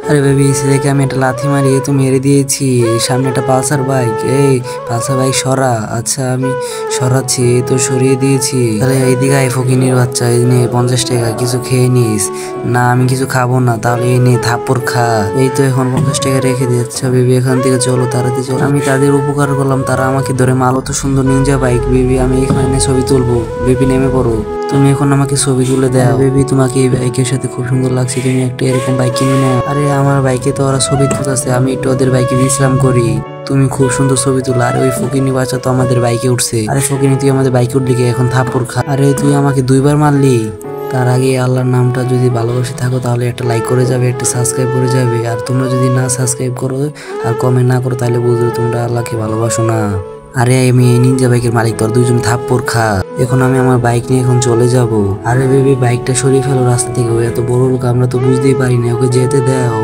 আরে বেবি ছেলেকে আমি একটা লাথি মারিয়ে তো মেরে দিয়েছি। সামনে একটা পালসার বাইক, এই পালসার বাইক সরা। আচ্ছা আমি সরাচ্ছি, এই তো সরিয়ে দিয়েছি। তাহলে এইদিকে আয় ফকিনির বাচ্চা, এই নে 50 টাকা, কিছু খেয়ে নিস। না আমি কিছু খাবো না, তাহলে এই নে থাপ্পড় খা। এই তো এখন 50 টাকা রেখে দিচ্ছে। বেবি এখান থেকে চলো, তাড়াতাড়ি চলো। আমি তাদের উপকার করলাম, তারা আমাকে ধরে মারলো। তো সুন্দর নিনজা বাইক বেবি, আমি এখানে ছবি তুলবো। বেবি নেমে পড়ো, তুমি এখন আমাকে ছবি তুলে দাও। বেবি তোমাকে এই বাইকের সাথে খুব সুন্দর লাগছে, তুমি একটা এরকম বাইক কিনে নাও। আরে আমার বাইকে তো ওরা ছবি তুলতেছে, আমি একটু ওদের বাইকে বিশ্রাম করি। তুমি খুব সুন্দর ছবি তুলো। আরে ওই ফকিনি বাচ্চা তো আমাদের বাইকে উঠছে। আরে ফকিনি তুই আমাদের বাইকে উঠলি কি? এখন থাপ্পড় খা। আরে তুই আমাকে 2বার মারলি। তার আগে আল্লাহর নামটা যদি ভালোবাসে থাকো তাহলে একটা লাইক করে যাবে, একটা সাবস্ক্রাইব করে যাবে। আর তোমরা যদি না সাবস্ক্রাইব করো আর কমেন্ট না করো তাহলে বুঝবে তোমরা আল্লাহকে ভালোবাসো না। আরে আমি এই নিনজা বাইকের মালিক, তোর 2জন থাপ্পড় খা। এখন আমি আমার বাইক নিয়ে এখন চলে যাব। আরে বেবি বাইকটা সরিয়ে ফেলো রাস্তা থেকে, ও এত বড় লোক, আমরা তো বুঝতেই পারি না, ওকে যেতে দাও।